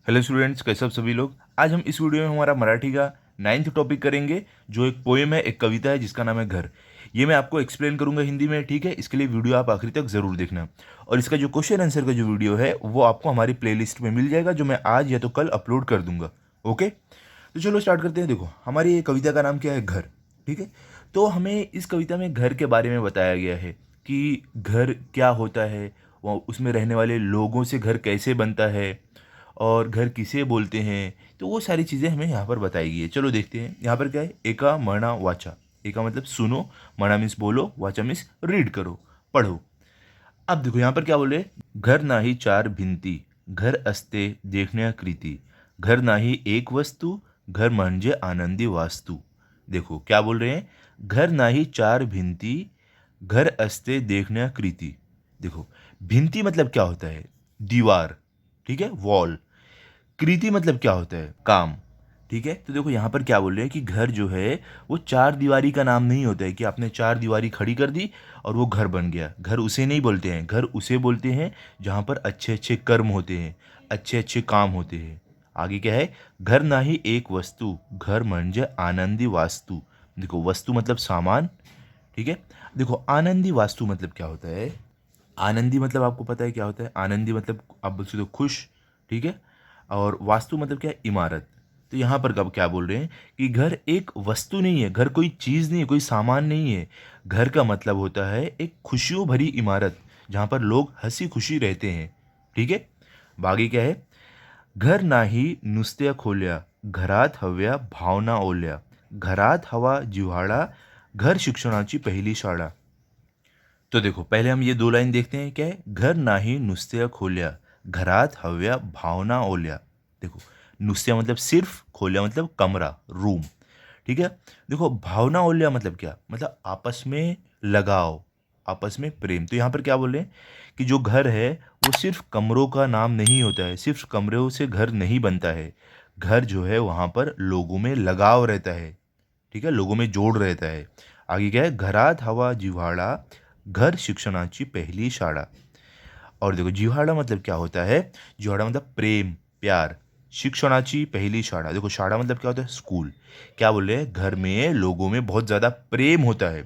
Hello students, कैसे आप सभी लोग। आज हम इस वीडियो में हमारा मराठी का 9th टॉपिक करेंगे, जो एक पोएम है, एक कविता है जिसका नाम है घर। ये मैं आपको एक्सप्लेन करूंगा हिंदी में, ठीक है। इसके लिए वीडियो आप आखिरी तक ज़रूर देखना। और इसका जो क्वेश्चन आंसर का जो वीडियो है वो आपको हमारी प्लेलिस्ट में मिल जाएगा, जो मैं आज या तो कल अपलोड कर दूंगा। ओके, तो चलो स्टार्ट करते हैं। देखो, हमारी ये कविता का नाम क्या है, घर। ठीक है। तो हमें इस कविता में घर के बारे में बताया गया है कि घर क्या होता है, वो उसमें रहने वाले लोगों से घर कैसे बनता है, और घर किसे बोलते हैं। तो वो सारी चीज़ें हमें यहाँ पर बताई गई है। चलो देखते हैं यहाँ पर क्या है। एका मणा वाचा। एका मतलब सुनो, मणा मीन्स बोलो, वाचा मीन्स रीड करो, पढ़ो। अब देखो यहाँ पर क्या बोले, घर नाही चार भिंती, घर असते देखण्याकृती, घर नाही एक वस्तू, घर म्हणजे आनंदी वास्तू। देखो क्या बोल रहे हैं, घर नाही चार भिंती, घर असते देखण्याकृती। देखो, भिंती मतलब क्या होता है, दीवार, ठीक है, वॉल। कृति मतलब क्या होता है, काम। ठीक है। तो देखो यहाँ पर क्या बोल रहे हैं कि घर जो है वो चार दीवारी का नाम नहीं होता है कि आपने चार दीवारी खड़ी कर दी और वो घर बन गया। घर उसे नहीं बोलते हैं, घर उसे बोलते हैं जहाँ पर अच्छे अच्छे कर्म होते हैं, अच्छे अच्छे काम होते हैं। आगे क्या है, घर नाही एक वस्तू, घर म्हणजे आनंदी वास्तु। देखो, वस्तु मतलब सामान, ठीक है। देखो, आनंदी वास्तु मतलब क्या होता है। आनंदी मतलब आपको पता है क्या होता है, आनंदी मतलब आप बोल सकते हो खुश, ठीक है। और वास्तु मतलब क्या है, इमारत। तो यहाँ पर कब क्या बोल रहे हैं कि घर एक वस्तु नहीं है, घर कोई चीज़ नहीं है, कोई सामान नहीं है। घर का मतलब होता है एक खुशियों भरी इमारत जहाँ पर लोग हंसी खुशी रहते हैं, ठीक है। बाकी क्या है, घर नाही नुसत्या खोल्या, घरात हव्या भावना ओल्या, घरात हवा जिव्हाळा, घर शिक्षणाची पहिली शाळा। तो देखो, पहले हम ये दो लाइन देखते हैं, क्या है, घर नाही नुसत्या खोल्या, घरात हव्या भावना ओल्या। देखो, नुसत्या मतलब सिर्फ, खोल्या मतलब कमरा, रूम, ठीक है। देखो, भावना ओल्या मतलब क्या, मतलब आपस में लगाव, आपस में प्रेम। तो यहाँ पर क्या बोल रहे हैं कि जो घर है वो सिर्फ कमरों का नाम नहीं होता है, सिर्फ कमरों से घर नहीं बनता है। घर जो है वहाँ पर लोगों में लगाव रहता है, ठीक है, लोगों में जोड़ रहता है। आगे क्या है, घरात हवा जिव्हाळा, घर शिक्षणाची पहिली शाळा। और देखो, जिव्हाळा मतलब क्या होता है, जिव्हाळा मतलब प्रेम, प्यार। शिक्षणाची पहली शाळा, देखो शाळा मतलब क्या होता है, स्कूल। क्या बोल रहे हैं, घर में लोगों में बहुत ज़्यादा प्रेम होता है।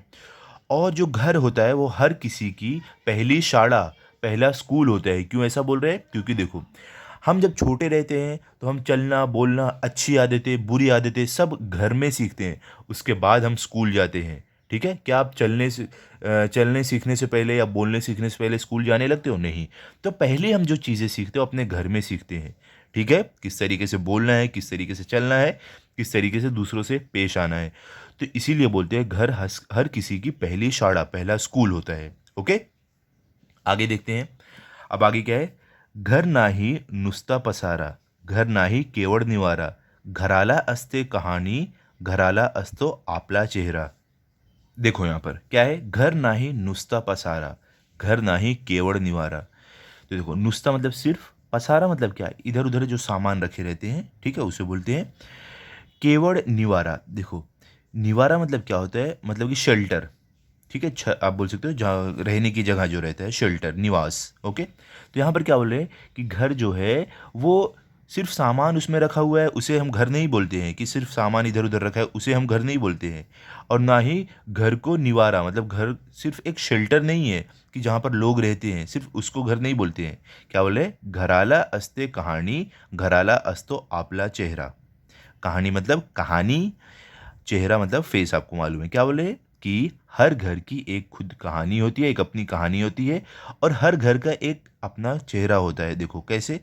और जो घर होता है वो हर किसी की पहली शाला, पहला स्कूल होता है। क्यों ऐसा बोल रहे हैं, क्योंकि देखो, हम जब छोटे रहते हैं तो हम चलना बोलना, अच्छी आदतें बुरी आदतें सब घर में सीखते हैं। उसके बाद हम स्कूल जाते हैं, ठीक है। क्या आप चलने सीखने से पहले या बोलने सीखने से पहले स्कूल जाने लगते हो, नहीं। तो पहले हम जो चीज़ें सीखते हो अपने घर में सीखते हैं, ठीक है। किस तरीके से बोलना है, किस तरीके से चलना है, किस तरीके से दूसरों से पेश आना है। तो इसीलिए बोलते हैं घर हर किसी की पहली शाला, पहला स्कूल होता है। ओके, आगे देखते हैं। अब आगे क्या है, घर नाही नुसता पसारा, घर नाही केवळ निवारा, घराला असते कहाणी, घराला असतो आपला चेहरा। देखो यहाँ पर क्या है, घर नाही नुसता पसारा, घर नाही केवळ निवारा। तो देखो, नुसता मतलब सिर्फ, पसारा मतलब क्या है, इधर उधर जो सामान रखे रहते हैं, ठीक है, उसे बोलते हैं। केवड़ निवारा, देखो, निवारा मतलब क्या होता है, मतलब कि शेल्टर, ठीक है। आप बोल सकते हो जहाँ रहने की जगह जो रहता है, शेल्टर, निवास। ओके, तो यहाँ पर क्या बोल रहे हैं कि घर जो है वो सिर्फ सामान उसमें रखा हुआ है, उसे हम घर नहीं बोलते हैं। कि सिर्फ सामान इधर उधर रखा है उसे हम घर नहीं बोलते हैं। और ना ही घर को निवारा, मतलब घर सिर्फ एक शेल्टर नहीं है कि जहाँ पर लोग रहते हैं, सिर्फ उसको घर नहीं बोलते हैं। क्या बोले, घराला असते कहाणी, घराला असतो आपला चेहरा। कहानी मतलब कहानी, चेहरा मतलब फेस, आपको मालूम है। क्या बोले कि हर घर की एक खुद कहानी होती है, एक अपनी कहानी होती है। और हर घर का एक अपना चेहरा होता है। देखो कैसे,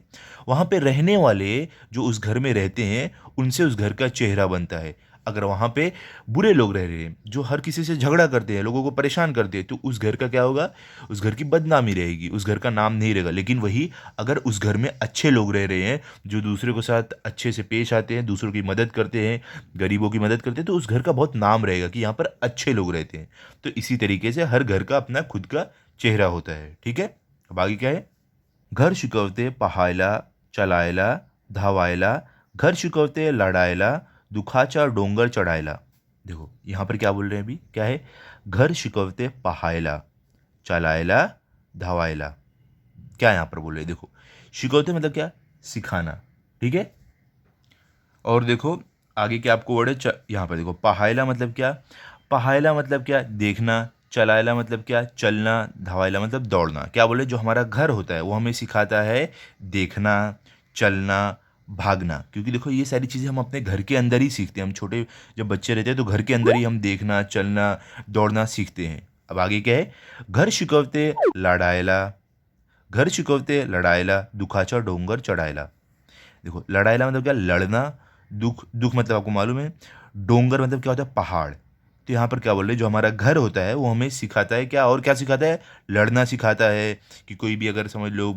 वहाँ पे रहने वाले जो उस घर में रहते हैं उनसे उस घर का चेहरा बनता है। अगर वहाँ पे बुरे लोग रह रहे हैं जो हर किसी से झगड़ा करते हैं, लोगों को परेशान करते हैं, तो उस घर का क्या होगा, उस घर की बदनामी रहेगी, उस घर का नाम नहीं रहेगा। लेकिन वही अगर उस घर में अच्छे लोग रह रहे हैं, जो दूसरे के साथ अच्छे से पेश आते हैं, दूसरों की मदद करते हैं, गरीबों की मदद करते हैं, तो उस घर का बहुत नाम रहेगा कि यहाँ पर अच्छे लोग रहते हैं। तो इसी तरीके से हर घर का अपना खुद का चेहरा होता है, ठीक है। अब आगे क्या है, घर शिकवते पहायला, चलायला, धावायला, घर शिकवते लढायला, दुखाचा डोंगर चढायला। देखो यहाँ पर क्या बोल रहे हैं, अभी क्या है, घर शिकवते पहायला, चलायला, धावायला। क्या यहाँ पर बोल रहे हैं, देखो, शिकवते मतलब क्या, सिखाना, ठीक है। और देखो आगे क्या आपको वर्ड है, यहाँ पर देखो पहायला मतलब क्या, पहायला मतलब क्या देखना, चलायला मतलब क्या चलना, धावायला मतलब दौड़ना। क्या बोले, जो हमारा घर होता है वो हमें सिखाता है देखना, चलना, भागना। क्योंकि देखो ये सारी चीज़ें हम अपने घर के अंदर ही सीखते हैं। हम छोटे जब बच्चे रहते हैं तो घर के अंदर ही हम देखना, चलना, दौड़ना सीखते हैं। अब आगे क्या है, घर शिकवते लढायला, घर शिकवते लढायला दुखाचा डोंगर चढायला। देखो लड़ाईला मतलब क्या, लड़ना, दुख, दुख मतलब आपको मालूम है, डोंगर मतलब क्या होता है, पहाड़। तो यहाँ पर क्या बोल रहे हैं, जो हमारा घर होता है वो हमें सिखाता है क्या, और क्या सिखाता है, लड़ना सिखाता है। कि कोई भी अगर समझ लो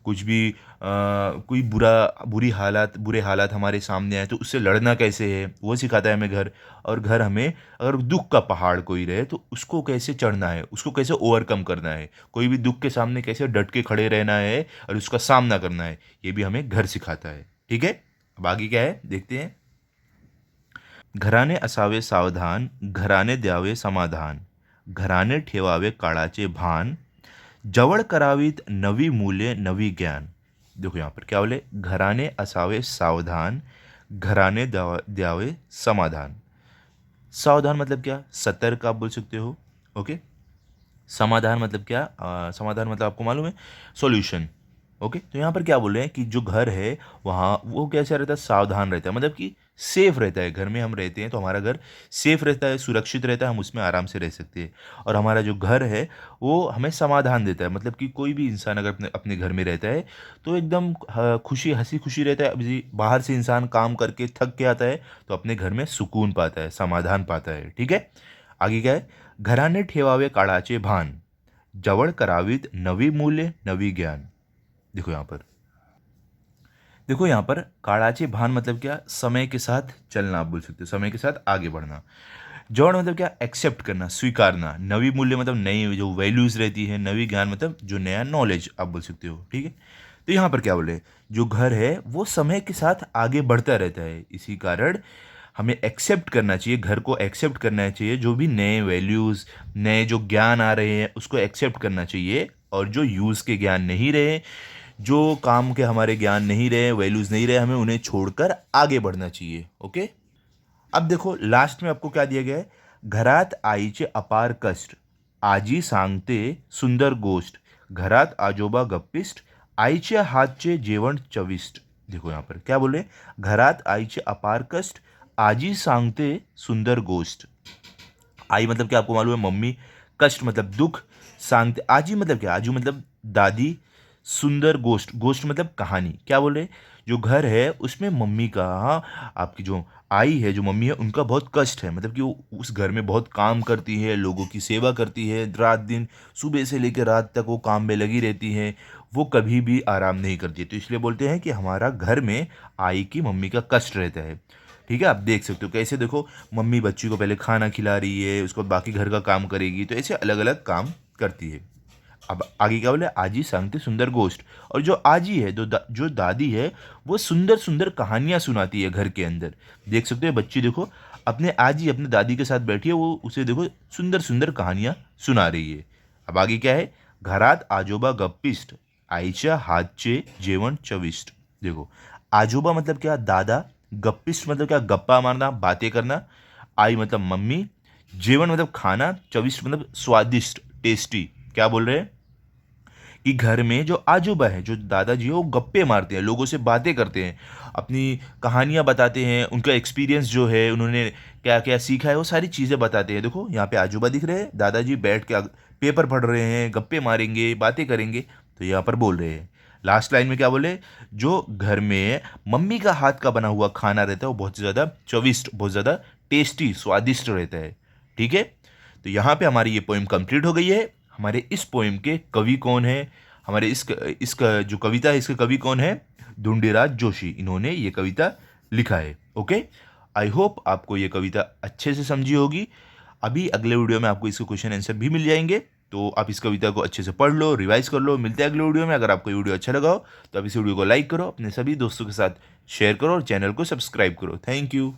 कुछ भी कोई बुरी हालात, बुरे हालात हमारे सामने आए तो उससे लड़ना कैसे है वो सिखाता है हमें घर। और घर हमें अगर दुख का पहाड़ कोई रहे तो उसको कैसे चढ़ना है, उसको कैसे ओवरकम करना है, कोई भी दुख के सामने कैसे डट के खड़े रहना है और उसका सामना करना है, ये भी हमें घर सिखाता है। ठीक है। अब आगे क्या है देखते हैं। घराने असावे सावधान, घराने द्यावे समाधान, घराने ठेवावे काळाचे भान, जवळ करावीत नवी मूल्ये नवी ज्ञान। देखो यहाँ पर क्या बोले, घराने असावे सावधान, घराने द्यावे समाधान। सावधान मतलब क्या, सतर्क आप बोल सकते हो। ओके। समाधान मतलब क्या, समाधान मतलब आपको मालूम है, सॉल्यूशन। ओके। तो यहाँ पर क्या बोल रहे हैं कि जो घर है वहाँ वो कैसा रहता है, सावधान रहता है, मतलब कि सेफ रहता है। घर में हम रहते हैं तो हमारा घर सेफ रहता है, सुरक्षित रहता है, हम उसमें आराम से रह सकते हैं। और हमारा जो घर है वो हमें समाधान देता है, मतलब कि कोई भी इंसान अगर अपने अपने घर में रहता है तो एकदम खुशी, हंसी खुशी रहता है। अभी बाहर से इंसान काम करके थक के आता है तो अपने घर में सुकून पाता है, समाधान पाता है। ठीक है। आगे क्या है, घराने ठेवावे काळाचे भान, जवळ करावीत नवी मूल्य नवी ज्ञान। देखो यहाँ पर, देखो यहाँ पर काळाचे भान मतलब क्या, समय के साथ चलना आप बोल सकते हो, समय के साथ आगे बढ़ना। जवड़ मतलब क्या, एक्सेप्ट करना, स्वीकारना। नवी मूल्य मतलब नई जो वैल्यूज रहती है, नवी ज्ञान मतलब जो नया नॉलेज आप बोल सकते हो। ठीक है। तो यहाँ पर क्या बोले, जो घर है वो समय के साथ आगे बढ़ता रहता है, इसी कारण हमें एक्सेप्ट करना चाहिए, घर को एक्सेप्ट करना चाहिए। जो भी नए वैल्यूज़, नए जो ज्ञान आ रहे हैं उसको एक्सेप्ट करना चाहिए। और जो यूज़ के ज्ञान नहीं रहे, जो काम के हमारे ज्ञान नहीं रहे, वैल्यूज़ नहीं रहे, हमें उन्हें छोड़कर आगे बढ़ना चाहिए। ओके। अब देखो लास्ट में आपको क्या दिया गया है, घरात आईचे अपार कष्ट, आजी सांगते सुंदर गोष्ट, घरात आजोबा गप्पिस्ट, आईच्या हातचे जेवण चविष्ट। देखो यहाँ पर क्या बोले, घरात आईचे अपार कष्ट, आजी सांगते सुंदर गोष्ट। आई मतलब क्या आपको मालूम है, मम्मी। कष्ट मतलब दुख। सांगते, आजी मतलब क्या, आजू मतलब दादी। सुंदर गोष्ट, गोष्ट मतलब कहानी। क्या बोले, जो घर है उसमें मम्मी का, हाँ, आपकी जो आई है, जो मम्मी है, उनका बहुत कष्ट है, मतलब कि वो उस घर में बहुत काम करती है, लोगों की सेवा करती है, रात दिन, सुबह से लेकर रात तक वो काम में लगी रहती है, वो कभी भी आराम नहीं करती है। तो इसलिए बोलते हैं कि हमारा घर में आई की, मम्मी का कष्ट रहता है। ठीक है। आप देख सकते हो कैसे, देखो मम्मी बच्ची को पहले खाना खिला रही है, उसको बाकी घर का काम करेगी, तो ऐसे अलग अलग काम करती है। अब आगे क्या बोले, आजी सांगते सुंदर गोष्ट। और जो आजी है, जो दादी है, वो सुंदर सुंदर कहानियां सुनाती है घर के अंदर। देख सकते हो बच्ची, देखो अपने आजी, अपने दादी के साथ बैठी है, वो उसे देखो सुंदर सुंदर कहानियां सुना रही है। अब आगे क्या है, घरात आजोबा गप्पिस्ट, आईच्या हातचे जेवण चविष्ट। देखो आजोबा मतलब क्या, दादा। गप्पिस्ट मतलब क्या, गप्पा मारना, बातें करना। आई मतलब मम्मी। जेवण मतलब खाना। चविष्ट मतलब स्वादिष्ट, टेस्टी। क्या बोल रहे हैं कि घर में जो आजूबा है, जो दादाजी है, वो गप्पे मारते हैं, लोगों से बातें करते हैं, अपनी कहानियाँ बताते हैं, उनका एक्सपीरियंस जो है, उन्होंने क्या क्या सीखा है, वो सारी चीज़ें बताते हैं। देखो यहाँ पे आजूबा दिख रहे हैं, दादाजी बैठ के पेपर पढ़ रहे हैं, गप्पे मारेंगे, बातें करेंगे। तो यहाँ पर बोल रहे हैं, लास्ट लाइन में क्या बोले, जो घर में मम्मी का हाथ का बना हुआ खाना रहता है वो बहुत ज़्यादा चविष्ट, बहुत ज़्यादा टेस्टी, स्वादिष्ट रहता है। ठीक है। तो यहाँ पे हमारी ये पोइम कंप्लीट हो गई है। हमारे इस पोइम के कवि कौन है, हमारे इसका जो कविता है, इसके कवि कौन है, ढूंढीराज जोशी, इन्होंने ये कविता लिखा है। ओके। आई होप आपको ये कविता अच्छे से समझी होगी। अभी अगले वीडियो में आपको इसके क्वेश्चन आंसर भी मिल जाएंगे, तो आप इस कविता को अच्छे से पढ़ लो, रिवाइज कर लो। मिलते हैं अगले वीडियो में। अगर आपको ये वीडियो अच्छा लगा हो तो आप इस वीडियो को लाइक करो, अपने सभी दोस्तों के साथ शेयर करो और चैनल को सब्सक्राइब करो। Thank you.